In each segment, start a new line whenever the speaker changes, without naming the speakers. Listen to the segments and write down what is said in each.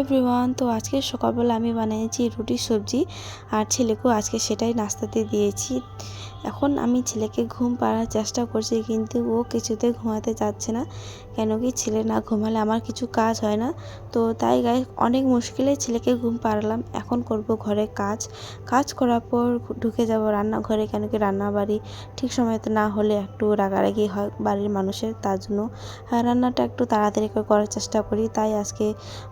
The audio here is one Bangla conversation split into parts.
এভরিওয়ান, তো আজকে সকালবেলা আমি বানিয়েছি রুটি সবজি আর ছেলেকেও আজকে সেটাই নাস্তাতে দিয়েছি। এখন আমি ছেলেকে ঘুম পাড়ার চেষ্টা করছি, কিন্তু ও কিছুতে ঘুমাতে চাচ্ছে না। কেন কি, ছেলে না ঘুমালে আমার কিছু কাজ হয় না। তো তাই গাইস অনেক মুশকিলে ছেলেকে ঘুম পাড়ালাম। এখন করব ঘরে কাজ করার পর ঢুকে যাব রান্নাঘরে। কেন কি, রান্নাবাড়ি ঠিক সময়তে না হলে একটু রাগারাগি হয় বাড়ির মানুষের, তার জন্য রান্নাটা একটু তাড়াতাড়ি করে করার চেষ্টা করি। তাই আজকে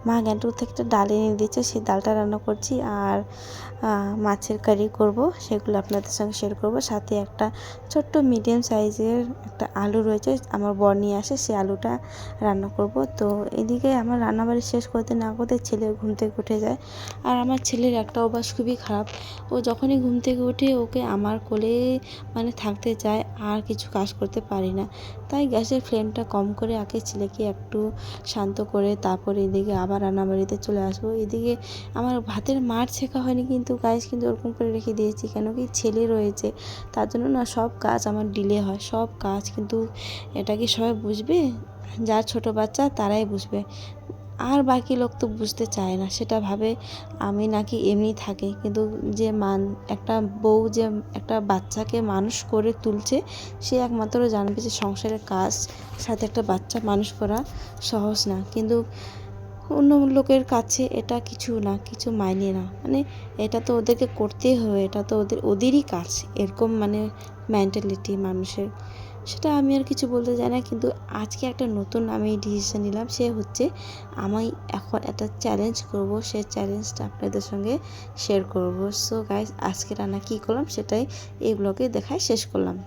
মা গ্যান্টুর থেকে একটা ডাল এনে দিয়েছে, সেই ডালটা রান্না করছি। আর মাছের কারি করব, সেগুলো আপনাদের সঙ্গে শেয়ার করব। সাথে একটা ছোট্ট মিডিয়াম সাইজের একটা আলু রয়েছে, আমার বর নিয়ে আসে, সেই আলুটা রান্না করব। তো এদিকে আমার রান্নাবাড়ি শেষ করতে না করতে ছেলে ঘুম থেকে উঠে যায়। আর আমার ছেলের একটা অভ্যাস খুবই খারাপ, ও যখনই ঘুম থেকে ওঠে ওকে আমার কোলে থাকতে চায়, আর কিছু কাজ করতে পারি না। তাই গ্যাসের ফ্লেমটা কম করে আগে ছেলেকে একটু শান্ত করে তারপরে এদিকে আবার রান্নাবাড়িতে চলে আসবো। এদিকে আমার ভাতের মার ছেঁকা হয়নি, কিন্তু কিন্তু ওরকম করে রেখে দিয়েছি। কেন কি, ছেলে রয়েছে, তার জন্য না সব কাজ আমার ডিলে হয়, সব কাজ। কিন্তু এটা কি সবাই বুঝবে? যার ছোট বাচ্চা তারাই বুঝবে, আর বাকি লোক তো বুঝতে চায় না। সেটা ভাবে আমি নাকি এমনি থাকি। কিন্তু যে একটা বউ যে একটা বাচ্চাকে মানুষ করে তুলছে, সে একমাত্র জানবে যে সংসারের কাজ সাথে একটা বাচ্চা মানুষ করা সহজ না। কিন্তু অন্য লোকের কাছে এটা কিছু না, কিছু মাইনে না। এটা তো ওদেরকে করতেই হবে, এটা তো ওদেরই কাজ, এরকম মেন্টালিটি মানুষের। সেটা আমি আর কিছু বলতে চাই না। কিন্তু আজকে একটা নতুন আমি ডিসিশন নিলাম, সে হচ্ছে আমি এখন একটা চ্যালেঞ্জ করব। সেই চ্যালেঞ্জটা আপনাদের সঙ্গে শেয়ার করব। সো গাইস, আজকে রান্না কী করলাম সেটাই এই ব্লগে দেখায় শেষ করলাম।